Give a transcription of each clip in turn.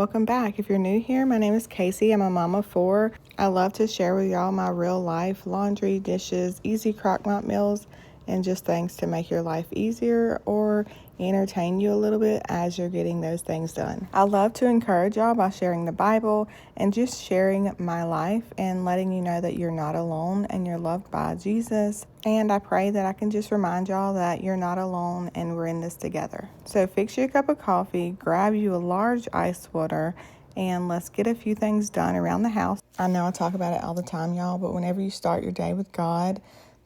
welcome back. If you're new here, my name is Casey. I'm a mom of four. I love to share with y'all my real life laundry, dishes, easy crock-pot meals, and just things to make your life easier or entertain you a little bit as you're getting those things done. I love to encourage y'all by sharing the Bible and just sharing my life and letting you know that you're not alone and you're loved by Jesus. And I pray that I can just remind y'all that you're not alone and we're in this together. So fix you a cup of coffee, grab you a large ice water, and let's get a few things done around the house. I know I talk about it all the time, y'all, but whenever you start your day with God,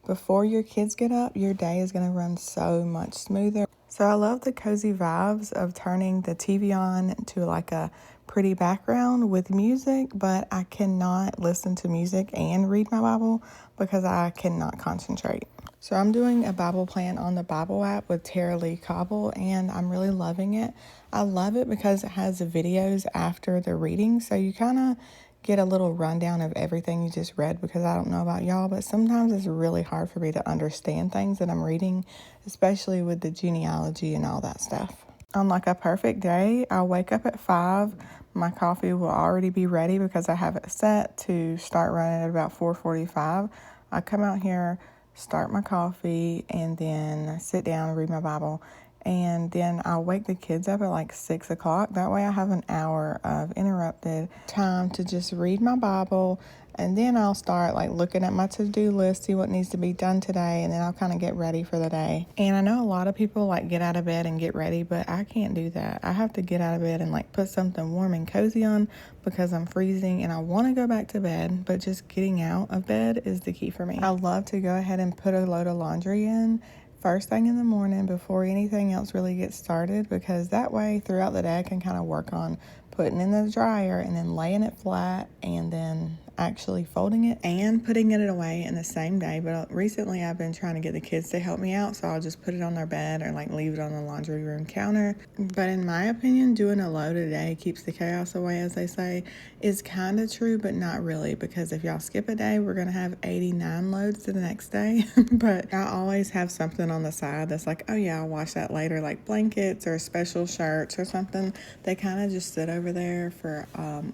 before your kids get up, your day is going to run so much smoother. So I love the cozy vibes of turning the TV on to like a pretty background with music, but I cannot listen to music and read my Bible because I cannot concentrate. So I'm doing a Bible plan on the Bible app with Tara Lee Cobble, and I'm really loving it. I love it because it has the videos after the reading, so you kind of get a little rundown of everything you just read, because I don't know about y'all, but sometimes it's really hard for me to understand things that I'm reading, especially with the genealogy and all that stuff. On like a perfect day, I'll wake up at 5. My coffee will already be ready because I have it set to start running at about 4:45. I come out here, start my coffee, and then sit down and read my Bible. And then I'll wake the kids up at like 6 o'clock. That way I have an hour of interrupted time to just read my Bible. And then I'll start like looking at my to-do list, see what needs to be done today, and then I'll kind of get ready for the day. And I know a lot of people like get out of bed and get ready, but I can't do that. I have to get out of bed and like put something warm and cozy on because I'm freezing and I want to go back to bed, but just getting out of bed is the key for me. I love to go ahead and put a load of laundry in first thing in the morning before anything else really gets started, because that way throughout the day I can kind of work on putting in the dryer and then laying it flat and then actually folding it and putting it away in the same day. But recently I've been trying to get the kids to help me out, so I'll just put it on their bed or like leave it on the laundry room counter. But in my opinion, doing a load a day keeps the chaos away, as they say, is kind of true, but not really, because if y'all skip a day, we're going to have 89 loads the next day. But I always have something on the side that's like, oh yeah, I'll wash that later, like blankets or special shirts or something. They kind of just sit over there for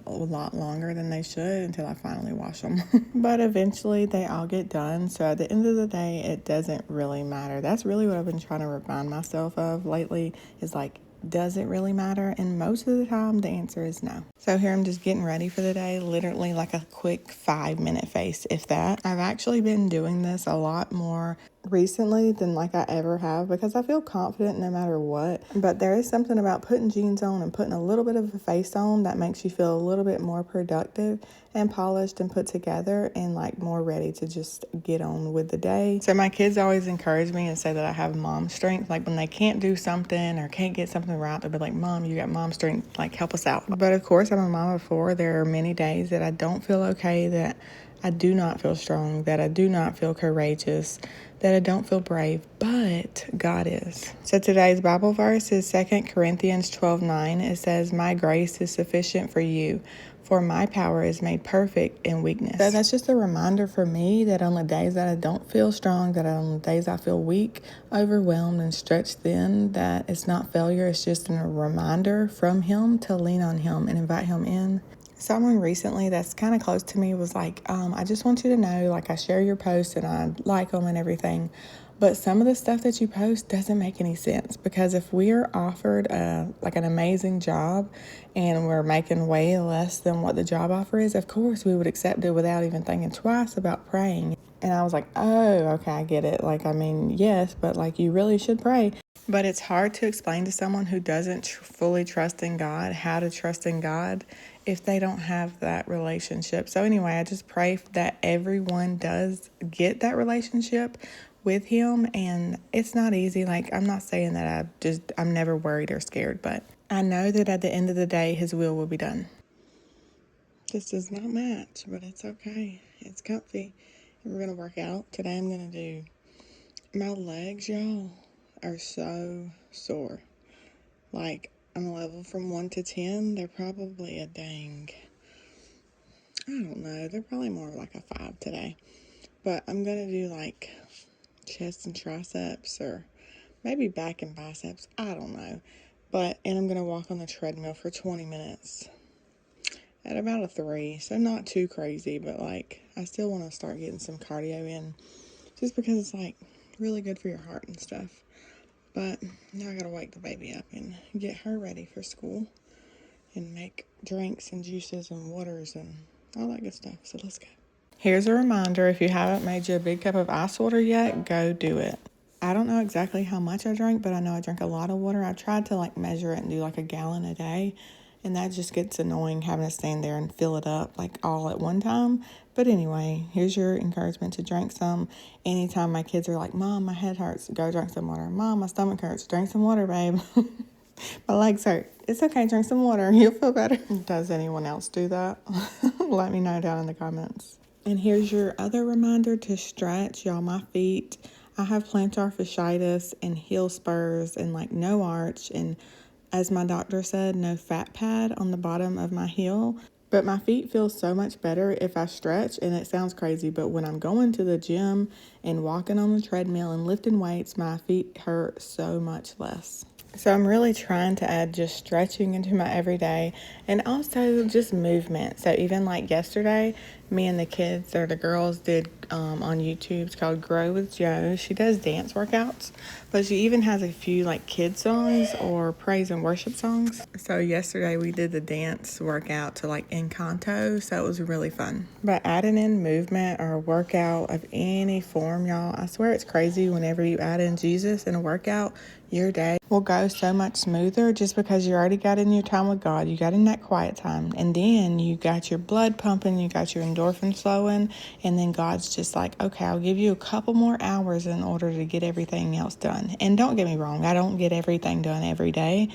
a lot longer than they should until I finally wash them. But eventually they all get done. So at the end of the day, it doesn't really matter. That's really what I've been trying to remind myself of lately, is like, does it really matter? And most of the time the answer is no. So here I'm just getting ready for the day, literally like a quick 5-minute face, if that. I've actually been doing this a lot more recently than like I ever have, because I feel confident no matter what. But there is something about putting jeans on and putting a little bit of a face on that makes you feel a little bit more productive and polished and put together and like more ready to just get on with the day. So my kids always encourage me and say that I have mom strength. Like when they can't do something or can't get something right, they'll be like, Mom, you got mom strength, like help us out. But of course I'm a mom of four. There are many days that I don't feel okay, that I do not feel strong, that I do not feel courageous, that I don't feel brave, but God is. So today's Bible verse is 2 Corinthians 12:9. It says, my grace is sufficient for you, for my power is made perfect in weakness. So that's just a reminder for me that on the days that I don't feel strong, that on the days I feel weak, overwhelmed, and stretched thin, that it's not failure, it's just a reminder from Him to lean on Him and invite Him in. Someone recently that's kind of close to me was like, I just want you to know, like, I share your posts and I like them and everything, but some of the stuff that you post doesn't make any sense, because if we're offered like an amazing job and we're making way less than what the job offer is, of course we would accept it without even thinking twice about praying. And I was like, oh, okay, I get it. Like, I mean, yes, but like you really should pray. But it's hard to explain to someone who doesn't fully trust in God how to trust in God if they don't have that relationship. So anyway, I just pray that everyone does get that relationship with Him. And it's not easy. Like, I'm not saying that I'm never worried or scared, but I know that at the end of the day, His will be done. This does not match, but it's okay. It's comfy. And we're going to work out. Today I'm going to do my legs, y'all, are so sore. Like, on a level from 1 to 10, they're probably a dang, I don't know, they're probably more like a 5 today. But I'm going to do like chest and triceps, or maybe back and biceps, I don't know. And I'm going to walk on the treadmill for 20 minutes at about a 3. So not too crazy, but like I still want to start getting some cardio in just because it's like really good for your heart and stuff. But now I got to wake the baby up and get her ready for school and make drinks and juices and waters and all that good stuff. So let's go. Here's a reminder, if you haven't made you a big cup of ice water yet, go do it. I don't know exactly how much I drank, but I know I drank a lot of water. I tried to like measure it and do like a gallon a day, and that just gets annoying having to stand there and fill it up like all at one time. But anyway, here's your encouragement to drink some. Anytime my kids are like, Mom, my head hurts, go drink some water. Mom, my stomach hurts, drink some water, babe. My legs hurt. It's okay, drink some water. You'll feel better. Does anyone else do that? Let me know down in the comments. And here's your other reminder to stretch. Y'all, my feet, I have plantar fasciitis and heel spurs and like no arch. And as my doctor said, no fat pad on the bottom of my heel. But my feet feel so much better if I stretch, and it sounds crazy, but when I'm going to the gym and walking on the treadmill and lifting weights, my feet hurt so much less. So I'm really trying to add just stretching into my everyday and also just movement. So even like yesterday, me and the kids or the girls did on YouTube. It's called Grow with Joe. She does dance workouts, but she even has a few like kid songs or praise and worship songs. So yesterday we did the dance workout to like Encanto. So it was really fun. But adding in movement or a workout of any form, y'all, I swear it's crazy whenever you add in Jesus in a workout, your day will go so much smoother just because you already got in your time with God. You got in that quiet time, and then you got your blood pumping, you got your endorphins flowing, and then God's just like, okay, I'll give you a couple more hours in order to get everything else done. And don't get me wrong, I don't get everything done every day,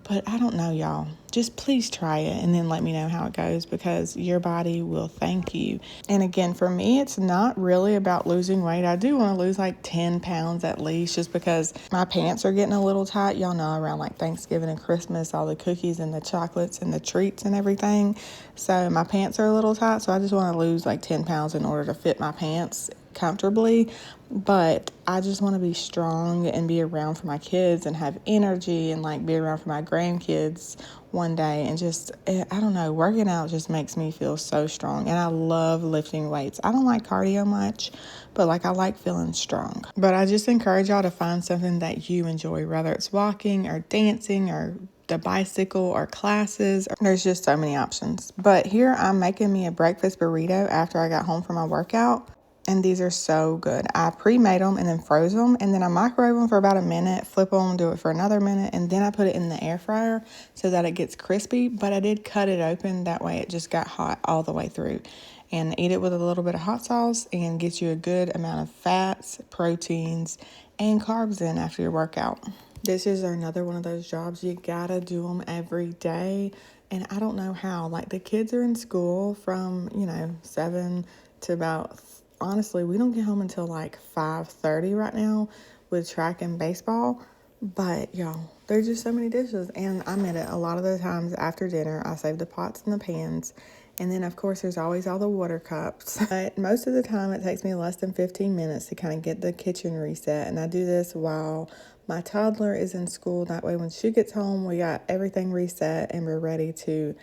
but I don't know, y'all. Just please try it and then let me know how it goes, because your body will thank you. And again, for me, it's not really about losing weight. I do want to lose like 10 pounds at least, just because my pants are getting a little tight. Y'all know around like Thanksgiving and Christmas, all the cookies and the chocolates and the treats and everything. So my pants are a little tight. So I just want to lose like 10 pounds in order to fit my pants comfortably. But I just want to be strong and be around for my kids and have energy and like be around for my grandkids one day. And just, I don't know, working out just makes me feel so strong. And I love lifting weights. I don't like cardio much, but like I like feeling strong. But I just encourage y'all to find something that you enjoy, whether it's walking or dancing or the bicycle or classes. There's just so many options. But here I'm making me a breakfast burrito after I got home from my workout. And these are so good. I pre-made them and then froze them, and then I microwave them for about a minute, flip them, do it for another minute, and then I put it in the air fryer so that it gets crispy. But I did cut it open, that way it just got hot all the way through. And eat it with a little bit of hot sauce and get you a good amount of fats, proteins, and carbs in after your workout. Dishes are another one of those jobs. You gotta do them every day. And I don't know how. Like the kids are in school from, 7 to about, honestly, we don't get home until like 5:30 right now with track and baseball. But y'all, there's just so many dishes. And I admit it, a lot of the times after dinner, I save the pots and the pans. And then, of course, there's always all the water cups. But most of the time, it takes me less than 15 minutes to kind of get the kitchen reset. And I do this while my toddler is in school. That way, when she gets home, we got everything reset and we're ready to,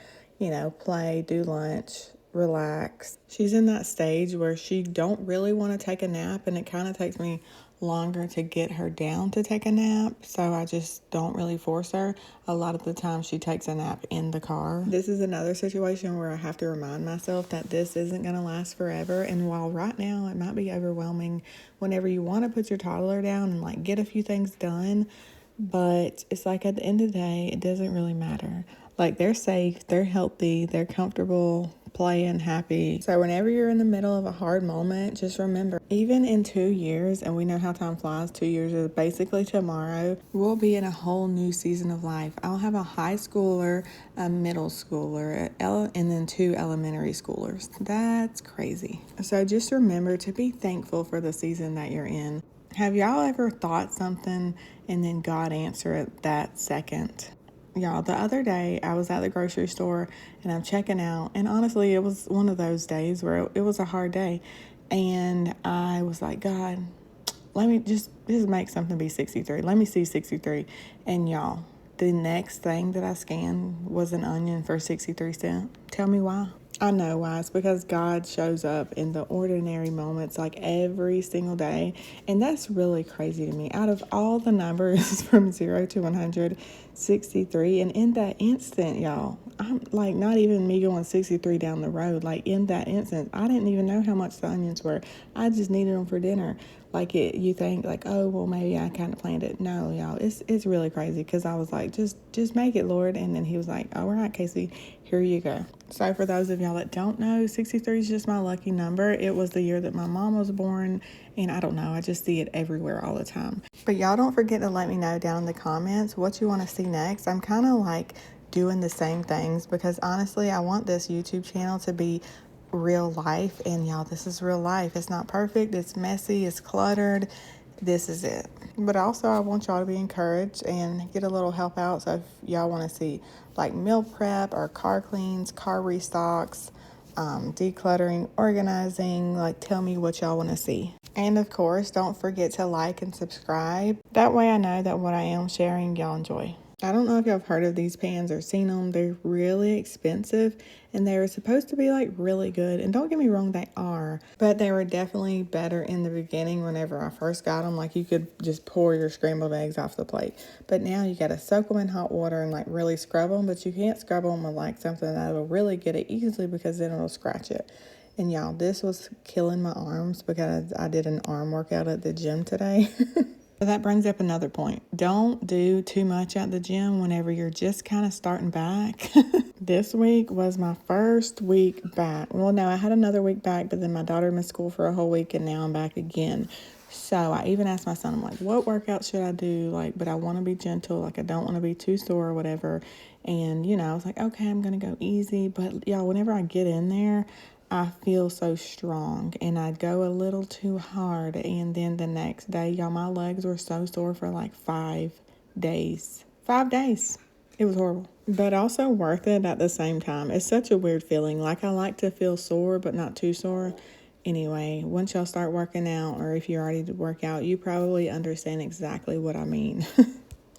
play, do lunch, relax. She's in that stage where she don't really want to take a nap, and it kind of takes me longer to get her down to take a nap, so I just don't really force her. A lot of the time she takes a nap in the car. This is another situation where I have to remind myself that this isn't going to last forever, and while right now it might be overwhelming whenever you want to put your toddler down and like get a few things done, but it's like at the end of the day, it doesn't really matter. Like they're safe, they're healthy, they're comfortable, playing, happy. So whenever you're in the middle of a hard moment, just remember, even in 2 years, and we know how time flies, 2 years is basically tomorrow, we'll be in a whole new season of life. I'll have a high schooler, a middle schooler, and then 2 elementary schoolers. That's crazy. So just remember to be thankful for the season that you're in. Have y'all ever thought something and then God answer it that second? Y'all, the other day I was at the grocery store and I'm checking out, and honestly it was one of those days where it was a hard day, and I was like, God, let me just make something be 63. Let me see 63. And y'all, the next thing that I scanned was an onion for 63 cents. Tell me why. I know why. It's because God shows up in the ordinary moments like every single day. And that's really crazy to me. Out of all the numbers from 0 to 163, and in that instant, y'all, I'm like not even me going 63 down the road. Like in that instant, I didn't even know how much the onions were. I just needed them for dinner. Like you think like, oh, well, maybe I kind of planned it. No, y'all, it's really crazy because I was like, just make it, Lord. And then he was like, all right, Casey, here you go. So for those of y'all that don't know, 63 is just my lucky number. It was the year that my mom was born, and I don't know, I just see it everywhere all the time. But y'all don't forget to let me know down in the comments what you want to see next. I'm kind of like doing the same things because honestly, I want this YouTube channel to be real life, and y'all, this is real life. It's not perfect, it's messy, it's cluttered. This is it. But also I want y'all to be encouraged and get a little help out. So if y'all want to see like meal prep or car cleans, car restocks, decluttering, organizing, like tell me what y'all want to see. And of course, don't forget to like and subscribe. That way I know that what I am sharing y'all enjoy. I don't know if y'all have heard of these pans or seen them. They're really expensive and they're supposed to be like really good. And don't get me wrong, they are. But they were definitely better in the beginning whenever I first got them. Like you could just pour your scrambled eggs off the plate. But now you got to soak them in hot water and like really scrub them. But you can't scrub them with like something that'll really get it easily because then it'll scratch it. And y'all, this was killing my arms because I did an arm workout at the gym today. So that brings up another point. Don't do too much at the gym whenever you're just kind of starting back. This week was my first week back. Well, no, I had another week back, but then my daughter missed school for a whole week and now I'm back again. So I even asked my son, I'm like, what workout should I do? Like, but I want to be gentle. Like, I don't want to be too sore or whatever. And, you know, I was like, okay, I'm going to go easy. But y'all, whenever I get in there, I feel so strong and I'd go a little too hard. And then the next day, y'all, my legs were so sore for like 5 days. 5 days. It was horrible, but also worth it at the same time. It's such a weird feeling. Like I like to feel sore, but not too sore. Anyway, once y'all start working out, or if you're already to work out, you probably understand exactly what I mean.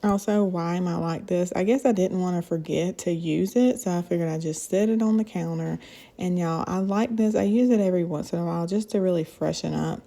Also, why am I like this? I guess I didn't want to forget to use it, so I figured I'd just set it on the counter. And y'all, I like this. I use it every once in a while just to really freshen up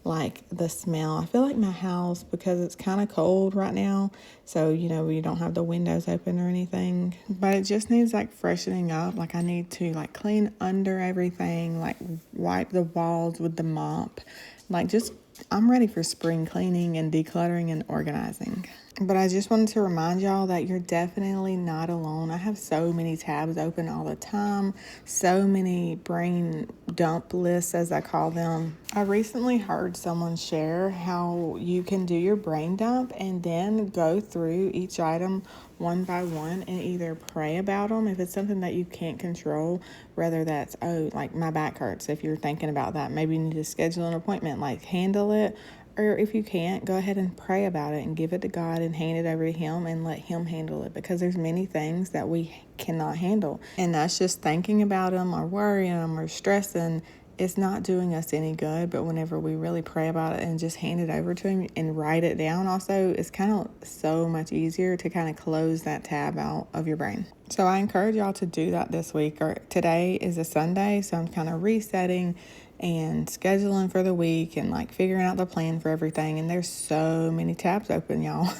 like the smell. I feel like my house, because it's kind of cold right now, so you know, we don't have the windows open or anything, but it just needs like freshening up. Like I need to like clean under everything, like wipe the walls with the mop, like just I'm ready for spring cleaning and decluttering and organizing. But I just wanted to remind y'all that you're definitely not alone. I have so many tabs open all the time, so many brain dump lists, as I call them. I recently heard someone share how you can do your brain dump and then go through each item one by one and either pray about them if it's something that you can't control, whether that's, oh, like my back hurts. If you're thinking about that, maybe you need to schedule an appointment, like handle it. Or if you can't, go ahead and pray about it and give it to God and hand it over to Him and let Him handle it, because there's many things that we cannot handle. And that's just thinking about them or worrying them or stressing. It's not doing us any good. But whenever we really pray about it and just hand it over to Him and write it down also, it's kind of so much easier to kind of close that tab out of your brain. So I encourage y'all to do that this week. Or today is a Sunday, so I'm kind of resetting and scheduling for the week and like figuring out the plan for everything. And there's so many tabs open, y'all.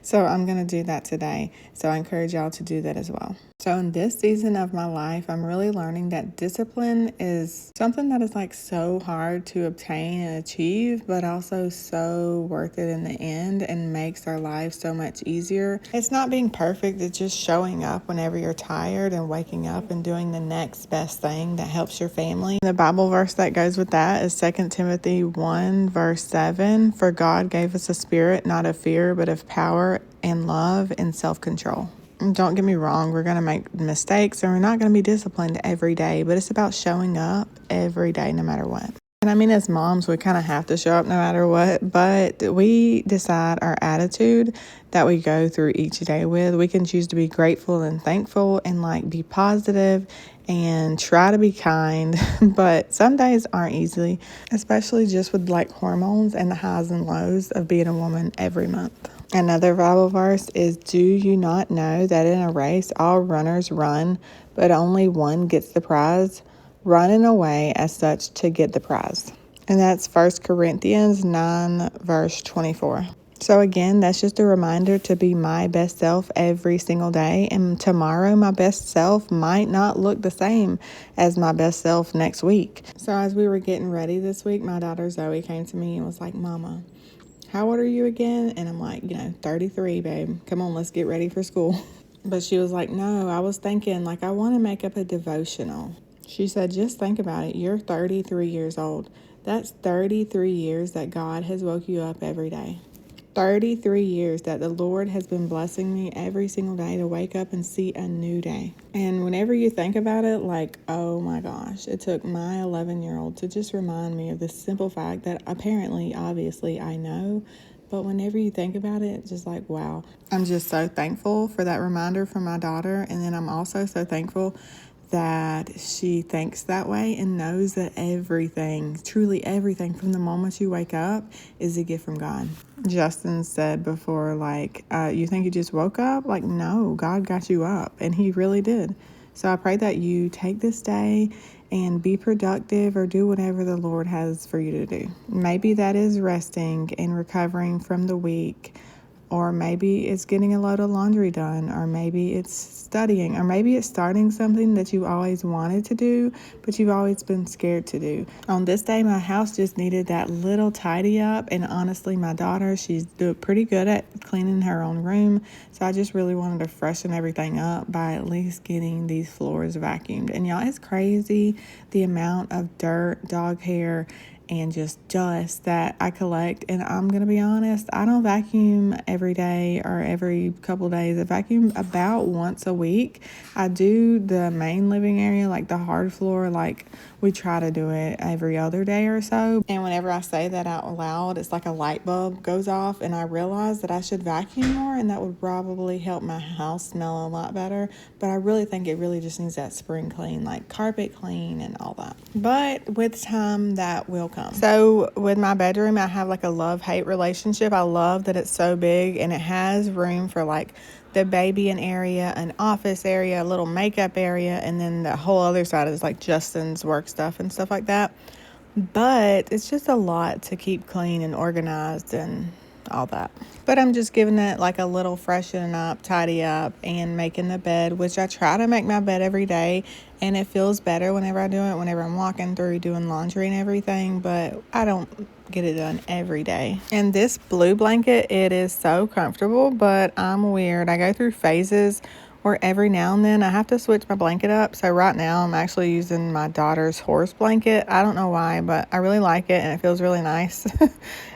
So I'm going to do that today. So I encourage y'all to do that as well. So in this season of my life, I'm really learning that discipline is something that is like so hard to obtain and achieve, but also so worth it in the end and makes our lives so much easier. It's not being perfect. It's just showing up whenever you're tired and waking up and doing the next best thing that helps your family. The Bible verse that goes with that is 2 Timothy 1 verse 7. For God gave us a spirit, not of fear, but of power and love and self-control. Don't get me wrong, we're going to make mistakes and we're not going to be disciplined every day, but it's about showing up every day no matter what. And I mean, as moms, we kind of have to show up no matter what, but we decide our attitude that we go through each day with. We can choose to be grateful and thankful and like be positive and try to be kind, but some days aren't easy, especially just with like hormones and the highs and lows of being a woman every month. Another Bible verse is, do you not know that in a race all runners run, but only one gets the prize? Run in a way as such to get the prize. And that's 1 Corinthians 9, verse 24. So again, that's just a reminder to be my best self every single day. And tomorrow, my best self might not look the same as my best self next week. So as we were getting ready this week, my daughter Zoe came to me and was like, Mama, how old are you again? And I'm like, 33, babe. Come on, let's get ready for school. But she was like, no, I was thinking, I want to make up a devotional. She said, just think about it. You're 33 years old. That's 33 years that God has woke you up every day. 33 years that the Lord has been blessing me every single day to wake up and see a new day. And whenever you think about it, oh my gosh, it took my 11-year-old to just remind me of this simple fact that apparently, obviously, I know. But whenever you think about it, just wow. I'm just so thankful for that reminder from my daughter. And then I'm also so thankful that she thinks that way and knows that everything, truly everything from the moment you wake up is a gift from God. Justin said before, you think you just woke up? No, God got you up, and he really did. So I pray that you take this day and be productive or do whatever the Lord has for you to do. Maybe that is resting and recovering from the week, or maybe it's getting a load of laundry done, or maybe it's studying, or maybe it's starting something that you always wanted to do, but you've always been scared to do. On this day, my house just needed that little tidy up, and honestly, my daughter, she's pretty good at cleaning her own room, so I just really wanted to freshen everything up by at least getting these floors vacuumed. And y'all, it's crazy the amount of dirt, dog hair, and just dust that I collect. And I'm going to be honest, I don't vacuum every day or every couple of days. I vacuum about once a week. I do the main living area, the hard floor, we try to do it every other day or so. And whenever I say that out loud, it's like a light bulb goes off, and I realize that I should vacuum more, and that would probably help my house smell a lot better. But I really think it really just needs that spring clean, carpet clean and all that. But with time, that will come. So with my bedroom, I have a love-hate relationship. I love that it's so big, and it has room for the baby area, an office area, a little makeup area, and then the whole other side is Justin's work stuff and stuff like that. But it's just a lot to keep clean and organized and all that. But I'm just giving it a little freshen up, tidy up, and making the bed, which I try to make my bed every day, and it feels better whenever I do it, whenever I'm walking through doing laundry and everything, but I don't get it done every day. And this blue blanket, it is so comfortable, but I'm weird. I go through phases where every now and then I have to switch my blanket up. So right now I'm actually using my daughter's horse blanket. I don't know why, but I really like it, and it feels really nice.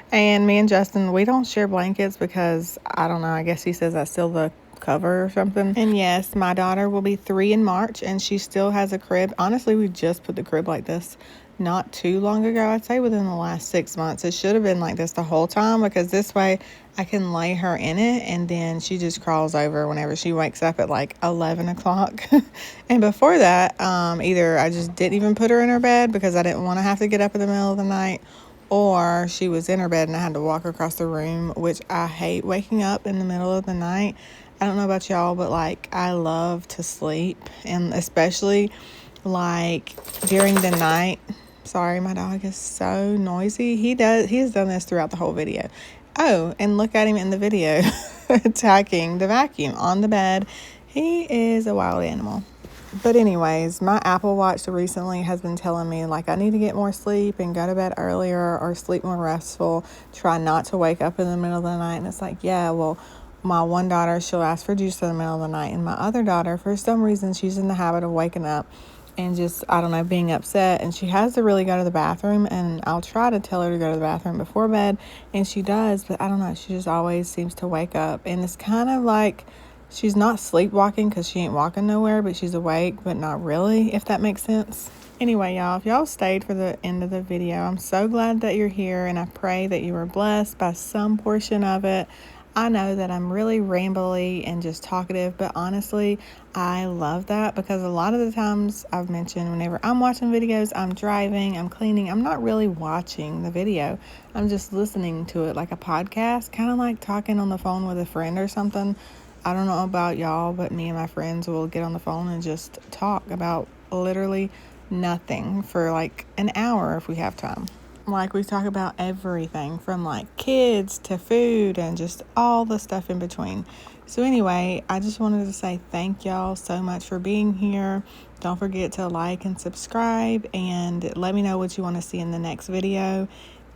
And me and Justin, we don't share blankets because, I don't know, I guess he says I steal the cover or something. And yes, my daughter will be 3 in March, and she still has a crib. Honestly, we just put the crib like this not too long ago. I'd say within the last 6 months. It should have been like this the whole time, because this way I can lay her in it, and then she just crawls over whenever she wakes up at 11 o'clock. And before that, either I just didn't even put her in her bed because I didn't want to have to get up in the middle of the night, or she was in her bed and I had to walk across the room, which I hate waking up in the middle of the night. I don't know about y'all, but I love to sleep, and especially during the night. Sorry, my dog is so noisy. He's done this throughout the whole video. Oh, and look at him in the video attacking the vacuum on the bed. He is a wild animal. But anyways, my Apple Watch recently has been telling me I need to get more sleep and go to bed earlier or sleep more restful. Try not to wake up in the middle of the night. And it's yeah, well, my one daughter, she'll ask for juice in the middle of the night. And my other daughter, for some reason, she's in the habit of waking up and just, I don't know, being upset. And she has to really go to the bathroom. And I'll try to tell her to go to the bathroom before bed. And she does, but I don't know. She just always seems to wake up. And it's kind of she's not sleepwalking because she ain't walking nowhere, but she's awake, but not really, if that makes sense. Anyway, y'all, if y'all stayed for the end of the video, I'm so glad that you're here, and I pray that you were blessed by some portion of it. I know that I'm really rambly and just talkative, but honestly, I love that because a lot of the times I've mentioned whenever I'm watching videos, I'm driving, I'm cleaning, I'm not really watching the video. I'm just listening to it like a podcast, kind of like talking on the phone with a friend or something. I don't know about y'all, but me and my friends will get on the phone and just talk about literally nothing for like an hour if we have time. Like, we talk about everything from like kids to food and just all the stuff in between. So anyway, I just wanted to say thank y'all so much for being here. Don't forget to like and subscribe and let me know what you want to see in the next video.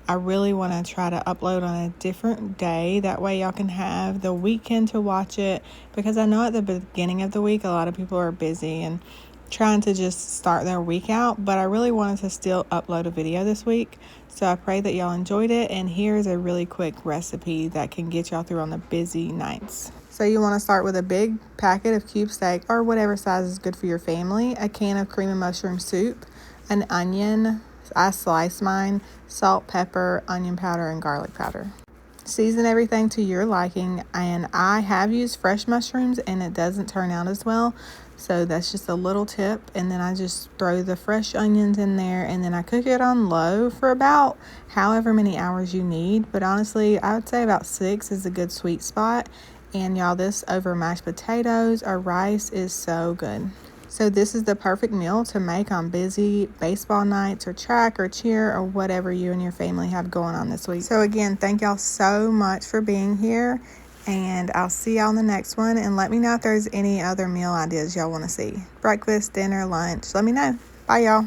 I really want to try to upload on a different day. That way y'all can have the weekend to watch it, because I know at the beginning of the week a lot of people are busy and trying to just start their week out, but I really wanted to still upload a video this week. So I pray that y'all enjoyed it, and here's a really quick recipe that can get y'all through on the busy nights. So you want to start with a big packet of cube steak or whatever size is good for your family, a can of cream and mushroom soup, an onion, I slice mine, salt, pepper, onion powder, and garlic powder. Season everything to your liking, and I have used fresh mushrooms and it doesn't turn out as well, so that's just a little tip. And then I just throw the fresh onions in there, and then I cook it on low for about however many hours you need, but honestly I would say about 6 is a good sweet spot. And y'all, this over mashed potatoes or rice is so good. So this is the perfect meal to make on busy baseball nights or track or cheer or whatever you and your family have going on this week. So again, thank y'all so much for being here, and I'll see y'all in the next one. And let me know if there's any other meal ideas y'all want to see. Breakfast, dinner, lunch. Let me know. Bye, y'all.